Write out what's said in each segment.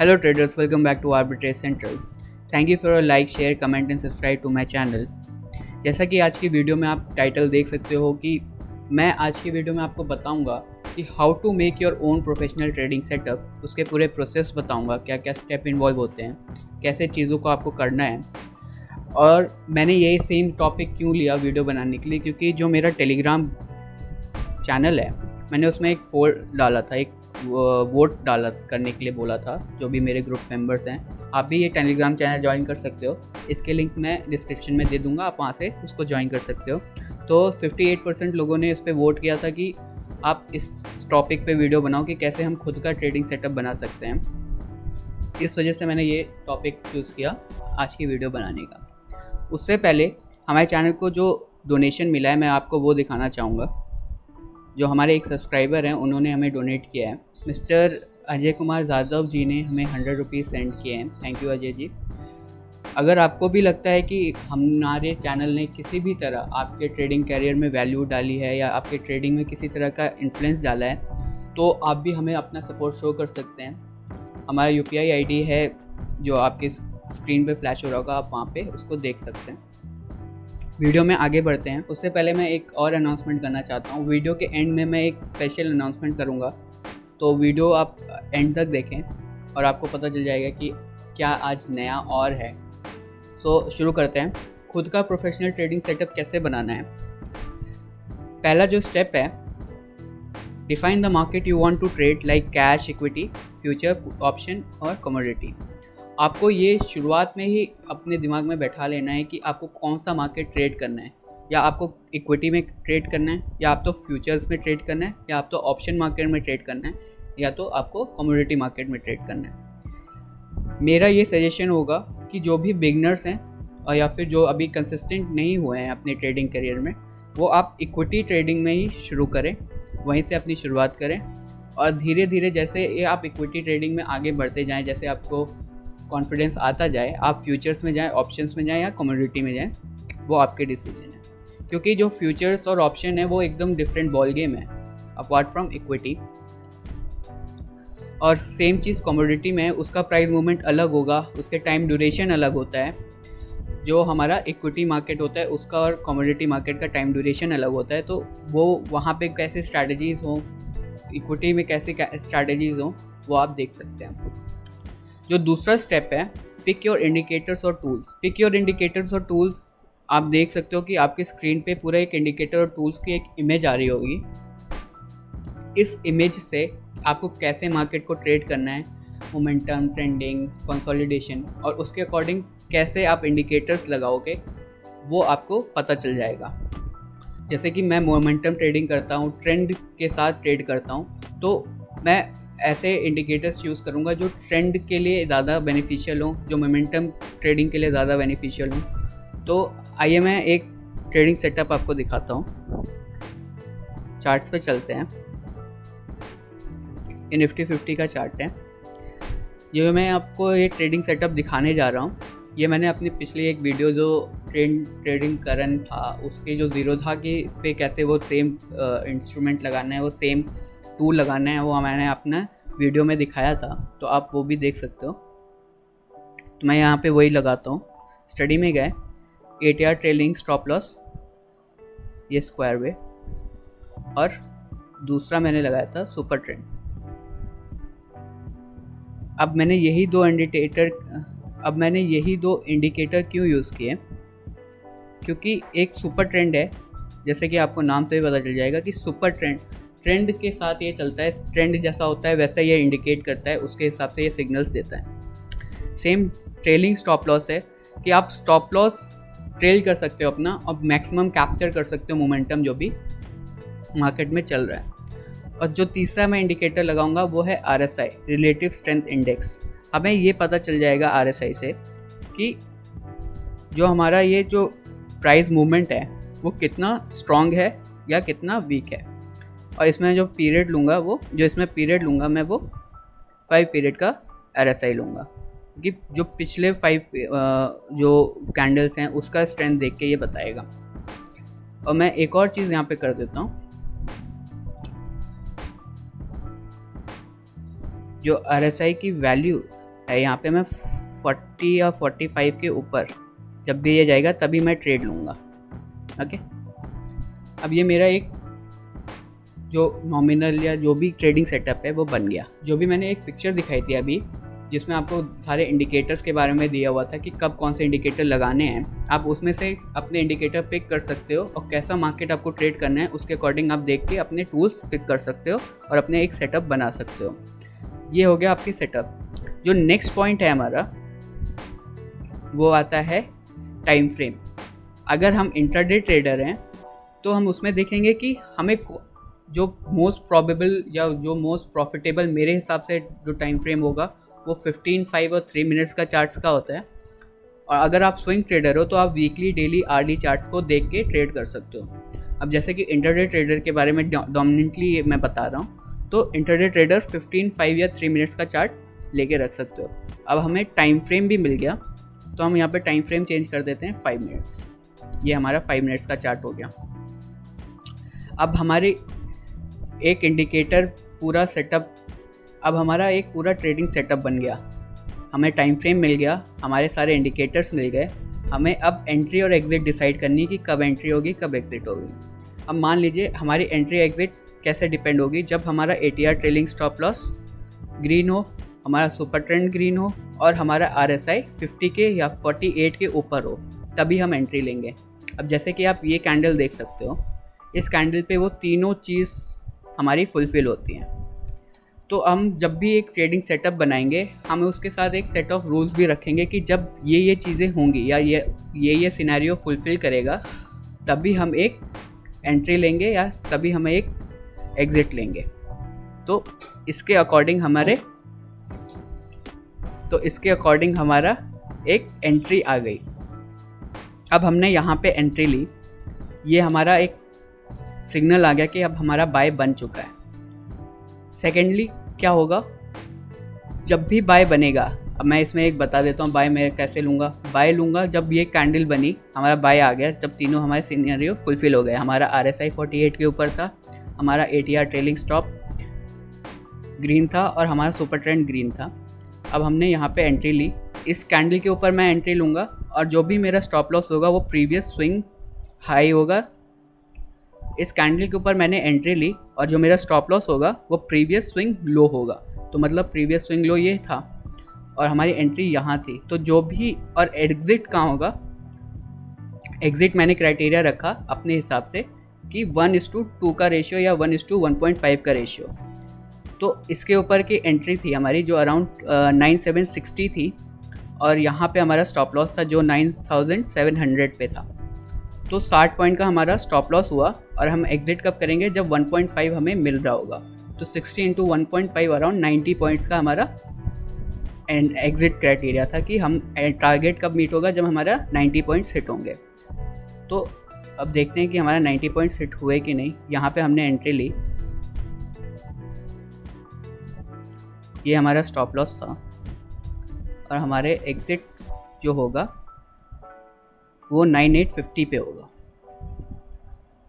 Hello traders, welcome back to Arbitrage Central. Thank you for a like, share, comment and subscribe to my channel. जैसा कि आज की video में आप title देख सकते हो कि मैं आज की वीडियो में आपको बताऊंगा कि how to make your own professional trading setup, उसके पूरे प्रोसेस बताऊंगा, क्या क्या स्टेप इन्वॉल्व होते हैं, कैसे चीज़ों को आपको करना है। और मैंने यही सेम टॉपिक क्यों लिया वीडियो बनाने के लिए, क्योंकि जो मेरा टेलीग्राम चैनल है मैंने उसमें एक पोल डाला था, एक वोट डाला करने के लिए बोला था जो भी मेरे ग्रुप मेंबर्स हैं। आप भी ये टेलीग्राम चैनल ज्वाइन कर सकते हो, इसके लिंक मैं डिस्क्रिप्शन में दे दूंगा, आप वहाँ से उसको ज्वाइन कर सकते हो। तो 58% लोगों ने इस पर वोट किया था कि आप इस टॉपिक पे वीडियो बनाओ कि कैसे हम खुद का ट्रेडिंग सेटअप बना सकते हैं। इस वजह से मैंने ये टॉपिक चूज़ किया आज की वीडियो बनाने का। उससे पहले हमारे चैनल को जो डोनेशन मिला है मैं आपको वो दिखाना चाहूँगा। जो हमारे एक सब्सक्राइबर हैं उन्होंने हमें डोनेट किया है। मिस्टर अजय कुमार यादव जी ने हमें 100 रुपीज़ सेंड किए हैं। Thank you Ajay ji. अगर आपको भी लगता है कि हमारे चैनल ने किसी भी तरह आपके ट्रेडिंग कैरियर में वैल्यू डाली है या आपके ट्रेडिंग में किसी तरह का इन्फ्लुएंस डाला है तो आप भी हमें अपना सपोर्ट शो कर सकते हैं। हमारा UPI ID है जो आपकी स्क्रीन पे फ्लैश हो रहा होगा, आप वहाँ पे उसको देख सकते हैं। वीडियो में आगे बढ़ते हैं उससे पहले मैं एक और अनाउंसमेंट करना चाहता हूँ। वीडियो के एंड में मैं एक स्पेशल अनाउंसमेंट करूँगा, तो वीडियो आप एंड तक देखें और आपको पता चल जाएगा कि क्या आज नया और है। सो शुरू करते हैं। खुद का प्रोफेशनल ट्रेडिंग सेटअप कैसे बनाना है। पहला जो स्टेप है, define the market you want to trade like cash, equity, future, option और कमोडिटी। आपको ये शुरुआत में ही अपने दिमाग में बैठा लेना है कि आपको कौन सा मार्केट ट्रेड करना है, या आपको इक्विटी में ट्रेड करना है, या आप तो फ्यूचर्स में ट्रेड करना है, या आप तो ऑप्शन मार्केट में ट्रेड करना है, या तो आपको कमोडिटी मार्केट में ट्रेड करना है। मेरा ये सजेशन होगा कि जो भी बिगनर्स हैं और या फिर जो अभी कंसिस्टेंट नहीं हुए हैं अपने ट्रेडिंग करियर में, वो आप इक्विटी ट्रेडिंग में ही शुरू करें, वहीं से अपनी शुरुआत करें। और धीरे धीरे जैसे ये आप इक्विटी ट्रेडिंग में आगे बढ़ते जाएँ, जैसे आपको कॉन्फिडेंस आता जाए, आप फ्यूचर्स में जाएं, ऑप्शंस में जाएं या कमोडिटी में जाएं, वो आपके डिसीजन है। क्योंकि जो फ्यूचर्स और ऑप्शन है वो एकदम डिफरेंट बॉल गेम है अपार्ट फ्रॉम इक्विटी। और सेम चीज़ कमोडिटी में है, उसका प्राइस मूवमेंट अलग होगा, उसके टाइम ड्यूरेशन अलग होता है। जो हमारा इक्विटी मार्केट होता है उसका और कमोडिटी मार्केट का टाइम ड्यूरेशन अलग होता है। तो वो वहाँ पे कैसे स्ट्रैटेजीज़ हों, इक्विटी में कैसे स्ट्रैटेजीज़ हों, वो आप देख सकते हैं। जो दूसरा स्टेप है, पिक योर इंडिकेटर्स और टूल्स। पिक योर इंडिकेटर्स और टूल्स आप देख सकते हो कि आपके स्क्रीन पे पूरा एक इंडिकेटर और टूल्स की एक इमेज आ रही होगी। इस इमेज से आपको कैसे मार्केट को ट्रेड करना है, मोमेंटम, ट्रेंडिंग, कंसोलिडेशन, और उसके अकॉर्डिंग कैसे आप इंडिकेटर्स लगाओगे वो आपको पता चल जाएगा। जैसे कि मैं मोमेंटम ट्रेडिंग करता हूँ, ट्रेंड के साथ ट्रेड करता हूँ, तो मैं ऐसे इंडिकेटर्स यूज़ करूँगा जो ट्रेंड के लिए ज़्यादा बेनिफिशियल हों, जो मोमेंटम ट्रेडिंग के लिए ज़्यादा बेनिफिशियल हों। तो आइए मैं एक ट्रेडिंग सेटअप आपको दिखाता हूँ। चार्ट्स पे चलते हैं। ये निफ्टी 50 का चार्ट है। जो मैं आपको ये ट्रेडिंग सेटअप दिखाने जा रहा हूँ, ये मैंने अपनी पिछली एक वीडियो जो ट्रेडिंग करन था उसके जो ज़ीरो था कि पे कैसे वो सेम इंस्ट्रूमेंट लगाना है, वो सेम टूल लगाना है, वो मैंने अपना वीडियो में दिखाया था, तो आप वो भी देख सकते हो। तो मैं यहाँ पे वही लगाता हूँ। स्टडी में गए, ATR ट्रेलिंग स्टॉप लॉस, ये स्क्वायर वे, और दूसरा मैंने लगाया था सुपर ट्रेंड। अब मैंने यही दो इंडिकेटर क्यों यूज़ किए, क्योंकि एक सुपर ट्रेंड है, जैसे कि आपको नाम से भी पता चल जाएगा कि सुपर ट्रेंड के साथ ये चलता है। ट्रेंड जैसा होता है वैसा ये इंडिकेट करता है, उसके हिसाब से ये सिग्नल्स देता है। सेम ट्रेलिंग स्टॉप लॉस है कि आप स्टॉप लॉस ट्रेल कर सकते हो अपना, और मैक्सिमम कैप्चर कर सकते हो मोमेंटम जो भी मार्केट में चल रहा है। और जो तीसरा मैं इंडिकेटर लगाऊंगा वो है RSI, रिलेटिव स्ट्रेंथ इंडेक्स। हमें ये पता चल जाएगा RSI से कि जो हमारा ये जो प्राइस मूवमेंट है वो कितना स्ट्रॉन्ग है या कितना वीक है। और इसमें जो पीरियड लूँगा मैं वो 5 पीरियड का RSI लूँगा, क्योंकि जो पिछले 5 जो कैंडल्स हैं उसका स्ट्रेंथ देख के ये बताएगा। और मैं एक और चीज़ यहाँ पे कर देता हूँ, जो RSI की वैल्यू है, यहाँ पे मैं 40 या 45 के ऊपर जब भी ये जाएगा तभी मैं ट्रेड लूँगा। ओके, अब ये मेरा एक जो नॉमिनल या जो भी ट्रेडिंग सेटअप है वो बन गया। जो भी मैंने एक पिक्चर दिखाई थी अभी, जिसमें आपको सारे इंडिकेटर्स के बारे में दिया हुआ था कि कब कौन से इंडिकेटर लगाने हैं, आप उसमें से अपने इंडिकेटर पिक कर सकते हो और कैसा मार्केट आपको ट्रेड करना है उसके अकॉर्डिंग आप देख के अपने टूल्स पिक कर सकते हो और अपने एक सेटअप बना सकते हो। ये हो गया आपकी सेटअप। जो नेक्स्ट पॉइंट है हमारा वो आता है टाइम फ्रेम। अगर हम इंट्राडे ट्रेडर हैं तो हम उसमें देखेंगे कि हमें जो मोस्ट प्रोबेबल या जो मोस्ट प्रॉफिटेबल मेरे हिसाब से जो टाइम फ्रेम होगा वो 15, 5 और 3 मिनट्स का चार्ट्स का होता है। और अगर आप स्विंग ट्रेडर हो तो आप वीकली, डेली, आवर्ली चार्ट्स को देख के ट्रेड कर सकते हो। अब जैसे कि इंट्राडे ट्रेडर के बारे में डोमिनेंटली मैं बता रहा हूँ, तो इंट्राडे ट्रेडर 15, 5 या 3 मिनट्स का चार्ट लेके रख सकते हो। अब हमें टाइम फ्रेम भी मिल गया तो हम यहाँ पे टाइम फ्रेम चेंज कर देते हैं 5 मिनट्स। ये हमारा 5 मिनट्स का चार्ट हो गया। अब हमारे एक इंडिकेटर पूरा सेटअप, अब हमारा एक पूरा ट्रेडिंग सेटअप बन गया। हमें टाइम फ्रेम मिल गया, हमारे सारे इंडिकेटर्स मिल गए। हमें अब एंट्री और एग्ज़िट डिसाइड करनी कि कब एंट्री होगी कब एग्ज़िट होगी। अब मान लीजिए हमारी एंट्री एग्ज़िट कैसे डिपेंड होगी, जब हमारा ATR trailing stop loss green हो, हमारा सुपर ट्रेंड ग्रीन हो और हमारा RSI 50 के या 48 के ऊपर हो, तभी हम एंट्री लेंगे। अब जैसे कि आप ये कैंडल देख सकते हो, इस कैंडल पे वो तीनों चीज़ हमारी फुलफ़िल होती हैं। तो हम जब भी एक ट्रेडिंग सेटअप बनाएंगे, हम उसके साथ एक सेट ऑफ रूल्स भी रखेंगे कि जब ये चीज़ें होंगी या ये सिनेरियो फुलफ़िल करेगा तभी हम एक एंट्री लेंगे या तभी हम एक एग्ज़िट लेंगे। तो इसके अकॉर्डिंग हमारा एक एंट्री आ गई। अब हमने यहाँ पे एंट्री ली, ये हमारा एक सिग्नल आ गया कि अब हमारा बाय बन चुका है। सेकेंडली क्या होगा, जब भी बाय बनेगा, अब मैं इसमें एक बता देता हूँ बाय मैं कैसे लूँगा। बाय लूँगा जब ये कैंडल बनी, हमारा बाय आ गया, जब तीनों हमारे सिनेरियो फुलफ़िल हो गए। हमारा RSI 48 के ऊपर था, हमारा ATR ट्रेलिंग स्टॉप ग्रीन था और हमारा सुपर ट्रेंड ग्रीन था। अब हमने यहाँ पे एंट्री ली, इस कैंडल के ऊपर मैं एंट्री लूँगा और जो भी मेरा स्टॉप लॉस होगा वो प्रीवियस स्विंग हाई होगा। इस कैंडल के ऊपर मैंने एंट्री ली और जो मेरा स्टॉप लॉस होगा वो प्रीवियस स्विंग लो होगा। तो मतलब प्रीवियस स्विंग लो ये था और हमारी एंट्री यहाँ थी। तो जो भी, और एग्ज़िट कहाँ होगा, एग्ज़िट मैंने क्राइटेरिया रखा अपने हिसाब से कि 1:2 का रेशियो या 1:1.5 का रेशियो। तो इसके ऊपर की एंट्री थी हमारी जो अराउंड 9760 थी और यहाँ पे हमारा स्टॉप लॉस था जो 9700 पे था। तो 60 पॉइंट का हमारा स्टॉप लॉस हुआ और हम एग्ज़िट कब करेंगे, जब 1.5 हमें मिल रहा होगा। तो 60 × 1.5 अराउंड 90 पॉइंट्स का हमारा एग्ज़िट क्राइटेरिया था कि हम टारगेट कब मीट होगा, जब हमारा 90 पॉइंट्स हिट होंगे। तो अब देखते हैं कि हमारा 90 पॉइंट्स हिट हुए कि नहीं। यहाँ पे हमने एंट्री ली, ये हमारा स्टॉप लॉस था और हमारे एग्ज़िट जो होगा वो 9850 पे होगा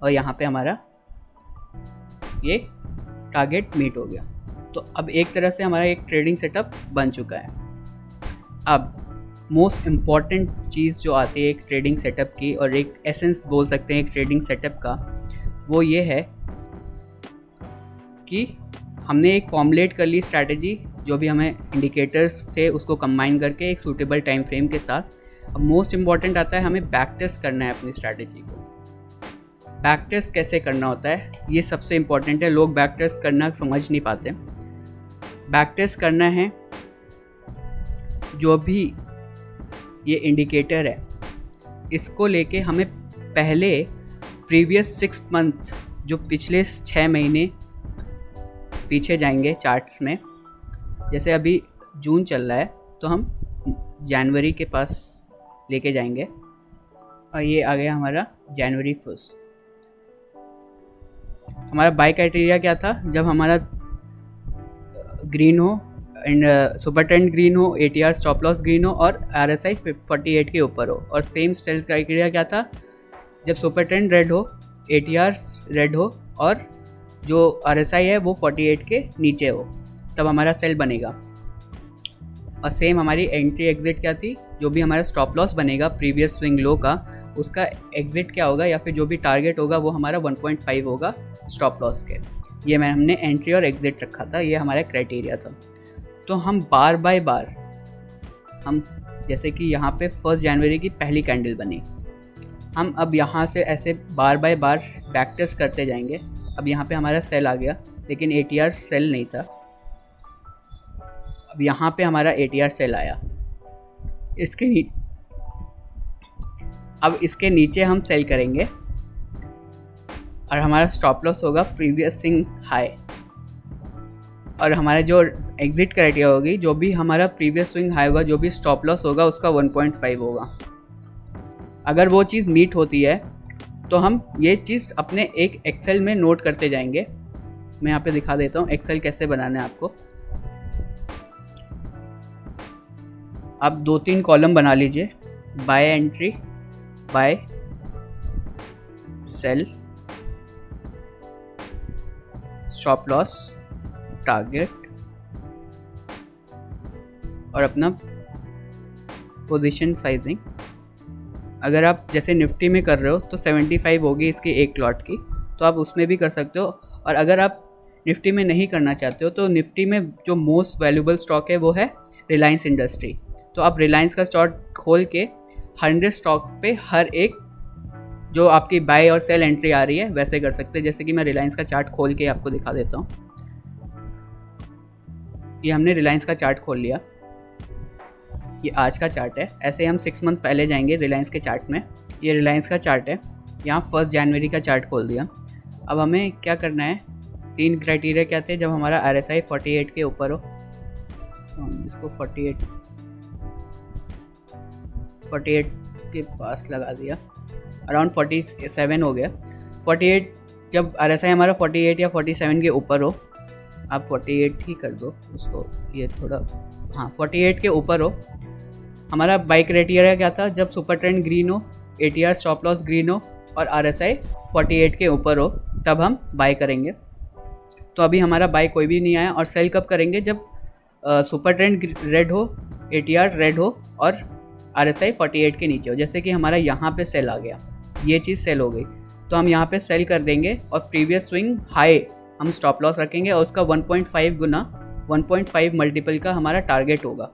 और यहाँ पे हमारा ये टारगेट मीट हो गया। तो अब एक तरह से हमारा एक ट्रेडिंग सेटअप बन चुका है। अब मोस्ट इम्पॉर्टेंट चीज़ जो आती है एक ट्रेडिंग सेटअप की, और एक एसेंस बोल सकते हैं एक ट्रेडिंग सेटअप का, वो ये है कि हमने एक फॉर्मुलेट कर ली स्ट्रैटेजी, जो भी हमें इंडिकेटर्स थे उसको कंबाइन करके एक सूटेबल टाइम फ्रेम के साथ। अब मोस्ट इम्पॉर्टेंट आता है हमें बैक टेस्ट करना है अपनी स्ट्रैटेजी को। बैक टेस्ट कैसे करना होता है ये सबसे इम्पॉर्टेंट है। लोग बैक टेस्ट करना समझ नहीं पाते। बैक टेस्ट करना है, जो भी ये इंडिकेटर है इसको लेके हमें पहले प्रीवियस 6 मंथ, जो पिछले 6 महीने पीछे जाएंगे चार्ट्स में। जैसे अभी जून चल रहा है तो हम जनवरी के पास लेके जाएंगे और ये आ गया हमारा जनवरी 1। हमारा बाय क्राइटेरिया क्या था, जब हमारा ग्रीन हो एंड सुपर ट्रेंड ग्रीन हो, ATR स्टॉप लॉस ग्रीन हो और RSI 48 के ऊपर हो। और सेम सेल क्राइटेरिया क्या था, जब सुपर ट्रेंड रेड हो, ATR रेड हो और जो RSI है वो 48 के नीचे हो, तब हमारा सेल बनेगा। और सेम हमारी एंट्री एग्जिट क्या थी, जो भी हमारा स्टॉप लॉस बनेगा प्रीवियस स्विंग लो का, उसका एग्जिट क्या होगा या फिर जो भी टारगेट होगा वो हमारा 1.5 होगा स्टॉप लॉस के। ये हमने एंट्री और एग्जिट रखा था, ये हमारा क्राइटेरिया था। तो हम बार बाय बार हम जैसे कि यहाँ पे 1 जनवरी की पहली कैंडल बनी, हम अब यहाँ से ऐसे बार बाय बार बैक टेस्ट करते जाएंगे। अब यहाँ पे हमारा सेल आ गया, लेकिन ATR सेल नहीं था। अब यहाँ पे हमारा ATR सेल आया, इसके नीचे, अब इसके नीचे हम सेल करेंगे और हमारा स्टॉप लॉस होगा प्रीवियस स्विंग हाई, और हमारा जो एग्जिट क्राइटेरिया होगी, जो भी हमारा प्रीवियस स्विंग हाई होगा, जो भी स्टॉप लॉस होगा उसका 1.5 होगा। अगर वो चीज़ मीट होती है तो हम ये चीज़ अपने एक एक्सेल में नोट करते जाएंगे। मैं यहाँ पे दिखा देता हूँ एक्सेल कैसे बनाना है आपको। आप 2-3 कॉलम बना लीजिए, buy entry, buy sell, stop loss, target और अपना पोजीशन साइजिंग। अगर आप जैसे निफ्टी में कर रहे हो तो 75 होगी इसकी एक लॉट की, तो आप उसमें भी कर सकते हो। और अगर आप निफ्टी में नहीं करना चाहते हो तो निफ्टी में जो मोस्ट वैल्यूएबल स्टॉक है वो है रिलायंस इंडस्ट्री। तो आप रिलायंस का स्टॉक खोल के 100 स्टॉक पे हर एक जो आपकी बाय और सेल एंट्री आ रही है वैसे कर सकते हैं। जैसे कि मैं रिलायंस का चार्ट खोल के आपको दिखा देता हूँ। ये हमने रिलायंस का चार्ट खोल लिया, ये आज का चार्ट है। ऐसे हम 6 मंथ पहले जाएंगे रिलायंस के चार्ट में। ये रिलायंस का चार्ट है, यहाँ 1 जनवरी का चार्ट खोल दिया। अब हमें क्या करना है, 3 क्राइटेरिया क्या थे। जब हमारा RSI 48 के ऊपर हो तो हम इसको 48 के पास लगा दिया, अराउंड 47 हो गया। 48 जब RSI हमारा 48 या 47 के ऊपर हो, आप 48 ही कर दो उसको, ये थोड़ा, हाँ 48 के ऊपर हो। हमारा बाय क्राइटेरिया क्या था, जब सुपर ट्रेंड ग्रीन हो, ATR स्टॉप लॉस ग्रीन हो और RSI 48 के ऊपर हो, तब हम बाय करेंगे। तो अभी हमारा बाय कोई भी नहीं आया। और सेल कब करेंगे, जब सुपर ट्रेंड रेड हो, ATR रेड हो और RSI 48 के नीचे हो। जैसे कि हमारा यहाँ पे सेल आ गया, ये चीज़ सेल हो गई, तो हम यहाँ पे सेल कर देंगे और प्रीवियस स्विंग हाई हम स्टॉप लॉस रखेंगे और उसका 1.5 गुना 1.5 मल्टीपल का हमारा टारगेट होगा,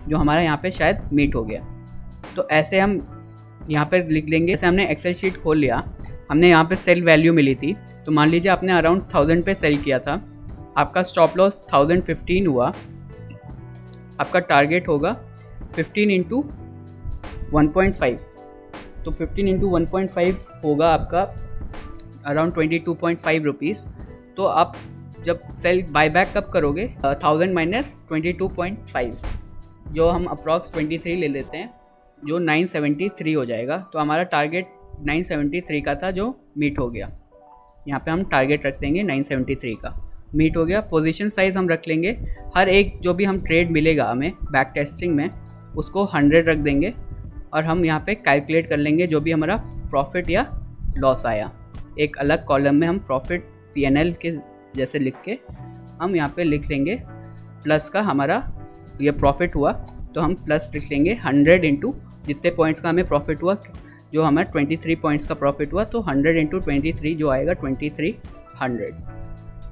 जो हमारा यहाँ पे शायद मीट हो गया। तो ऐसे हम यहाँ पे लिख लेंगे। जैसे हमने एक्सेल शीट खोल लिया, हमने यहाँ पे सेल वैल्यू मिली थी, तो मान लीजिए आपने अराउंड 1000 पे सेल किया था, आपका स्टॉप लॉस 1015 हुआ, आपका टारगेट होगा 15 इंटू 1.5, तो 15 इंटू 1.5 होगा आपका अराउंड 22.5 रुपीज़। तो आप जब सेल बायबैक कब करोगे, 1000 माइनस 22.5, जो हम अप्रॉक्स 23 ले लेते हैं, जो 973 हो जाएगा। तो हमारा टारगेट 973 का था, जो मीट हो गया। यहाँ पे हम टारगेट रख देंगे 973 का, मीट हो गया। पोजीशन साइज़ हम रख लेंगे, हर एक जो भी हम ट्रेड मिलेगा हमें बैक टेस्टिंग में, उसको 100 रख देंगे और हम यहाँ पे कैलकुलेट कर लेंगे जो भी हमारा प्रॉफिट या लॉस आया। एक अलग कॉलम में हम प्रॉफिट P&L के जैसे लिख के हम यहाँ पे लिख लेंगे प्लस का, हमारा ये प्रॉफिट हुआ तो हम प्लस लिख लेंगे 100 इंटू जितने पॉइंट्स का हमें प्रॉफिट हुआ, जो हमारा 23 पॉइंट्स का प्रॉफिट हुआ, तो 100 इंटू 23 जो आएगा 2300।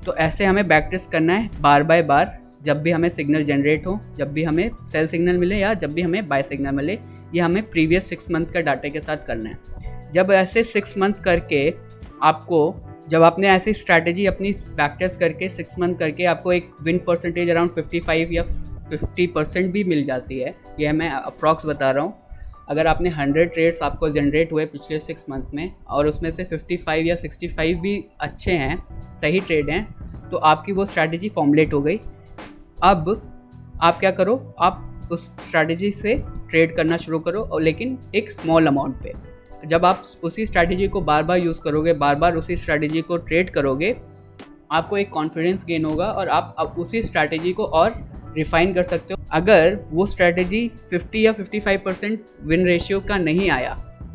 तो ऐसे हमें बैक टेस्ट करना है बार बाय बार, जब भी हमें सिग्नल जनरेट हो, जब भी हमें सेल सिग्नल मिले या जब भी हमें बाय सिग्नल मिले। ये हमें प्रीवियस 6 मंथ का डाटा के साथ करना है। जब ऐसे 6 मंथ करके आपको, जब आपने ऐसी स्ट्रैटेजी अपनी बैक टेस्ट करके 6 मंथ करके आपको एक विन परसेंटेज अराउंड 55 या 50% भी मिल जाती है, यह मैं अप्रॉक्स बता रहा हूँ। अगर आपने 100 ट्रेड्स आपको जनरेट हुए पिछले 6 मंथ में और उसमें से 55 या 65 भी अच्छे हैं, सही ट्रेड हैं, तो आपकी वो स्ट्रैटेजी फॉर्मुलेट हो गई। अब आप क्या करो, आप उस स्ट्रैटेजी से ट्रेड करना शुरू करो, और लेकिन एक स्मॉल अमाउंट पे। जब आप उसी स्ट्रैटेजी को बार बार यूज़ करोगे, बार बार उसी स्ट्रैटेजी को ट्रेड करोगे, आपको एक कॉन्फिडेंस गेन होगा और आप अब उसी स्ट्रैटेजी को और रिफाइन कर सकते हो। अगर वो स्ट्रैटेजी 50 या 55% विन रेशियो का नहीं आया,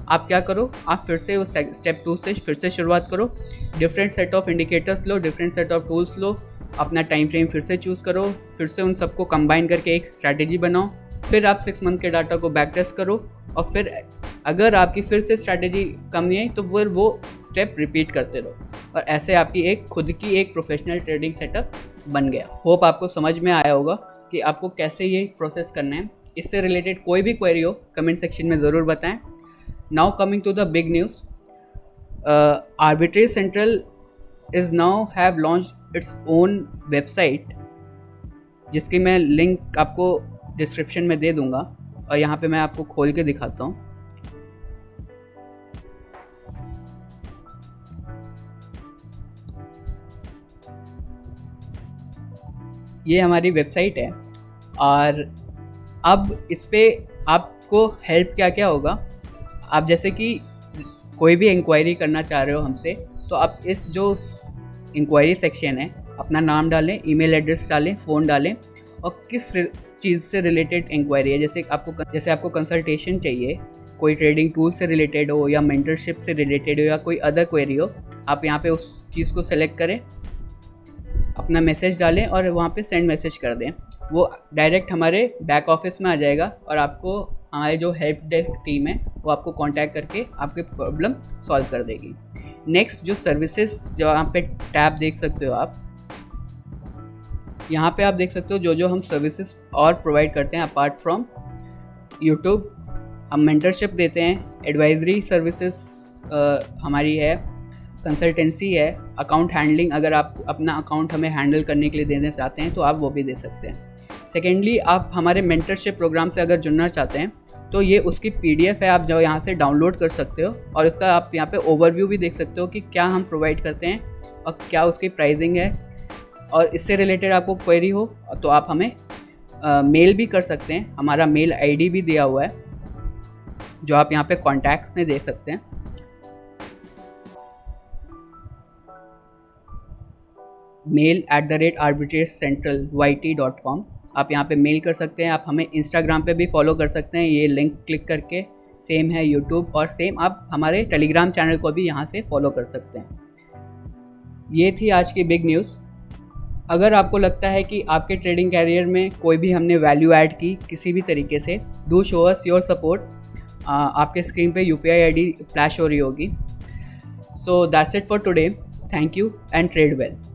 आप क्या करो, आप फिर से स्टेप 2 से फिर से शुरुआत करो। डिफरेंट सेट ऑफ इंडिकेटर्स लो, डिफरेंट सेट ऑफ टूल्स लो, अपना टाइम फ्रेम फिर से चूज़ करो, फिर से उन सबको कंबाइन करके एक स्ट्रैटेजी बनाओ, फिर आप 6 मंथ के डाटा को बैक टेस्ट करो, और फिर अगर आपकी फिर से स्ट्रैटेजी कम नहीं आई तो फिर वो स्टेप रिपीट करते रहो, और ऐसे आपकी एक खुद की एक प्रोफेशनल ट्रेडिंग सेटअप बन गया। होप आपको समझ में आया होगा कि आपको कैसे ये प्रोसेस करना है। इससे रिलेटेड कोई भी क्वेरी हो कमेंट सेक्शन में ज़रूर बताएं। Now coming to the big news, arbitrage central is now have launched its own website, जिसकी मैं लिंक आपको डिस्क्रिप्शन में दे दूंगा, और यहाँ पे मैं आपको खोल के दिखाता हूँ। ये हमारी वेबसाइट है, और अब इस पर आपको हेल्प क्या क्या होगा। आप जैसे कि कोई भी इंक्वायरी करना चाह रहे हो हमसे, तो आप इस जो इंक्वायरी सेक्शन है अपना नाम डालें, ईमेल एड्रेस डालें, फ़ोन डालें, और किस चीज़ से रिलेटेड इंक्वायरी है। जैसे आपको कंसल्टेशन चाहिए, कोई ट्रेडिंग टूल से रिलेटेड हो या मेंटरशिप से रिलेटेड हो या कोई अदर क्वेरी हो, आप यहाँ पे उस चीज़ को सेलेक्ट करें, अपना मैसेज डालें और वहाँ पे सेंड मैसेज कर दें। वो डायरेक्ट हमारे बैक ऑफिस में आ जाएगा, और आपको हमारे जो हेल्प डेस्क टीम है वो आपको कांटेक्ट करके आपके प्रॉब्लम सॉल्व कर देगी। नेक्स्ट जो सर्विसेज, जो यहाँ पे टैब देख सकते हो आप, यहाँ पे आप देख सकते हो जो हम सर्विसेज और प्रोवाइड करते हैं अपार्ट फ्रॉम यूट्यूब। हम मेंटरशिप देते हैं, एडवाइजरी सर्विसेज हमारी है, कंसल्टेंसी है, अकाउंट हैंडलिंग, अगर आप अपना अकाउंट हमें हैंडल करने के लिए देना चाहते हैं तो आप वो भी दे सकते हैं। सेकेंडली, आप हमारे मेंटरशिप प्रोग्राम से अगर जुड़ना चाहते हैं तो ये उसकी PDF है, आप जो यहाँ से डाउनलोड कर सकते हो, और इसका आप यहाँ पे ओवरव्यू भी देख सकते हो कि क्या हम प्रोवाइड करते हैं और क्या उसकी प्राइसिंग है। और इससे रिलेटेड आपको क्वेरी हो तो आप हमें मेल भी कर सकते हैं, हमारा मेल ID भी दिया हुआ है जो आप यहाँ पे कॉन्टैक्ट में दे सकते हैं। mail@arbitragecentral.yt.com, आप यहाँ पे मेल कर सकते हैं। आप हमें इंस्टाग्राम पे भी फॉलो कर सकते हैं, ये लिंक क्लिक करके, सेम है यूट्यूब, और सेम आप हमारे टेलीग्राम चैनल को भी यहाँ से फॉलो कर सकते हैं। ये थी आज की बिग न्यूज़। अगर आपको लगता है कि आपके ट्रेडिंग कैरियर में कोई भी हमने वैल्यू ऐड की किसी भी तरीके से, do show us your support. आपके स्क्रीन पे UPI ID फ्लैश हो रही होगी। So that's it for today. Thank you and trade well.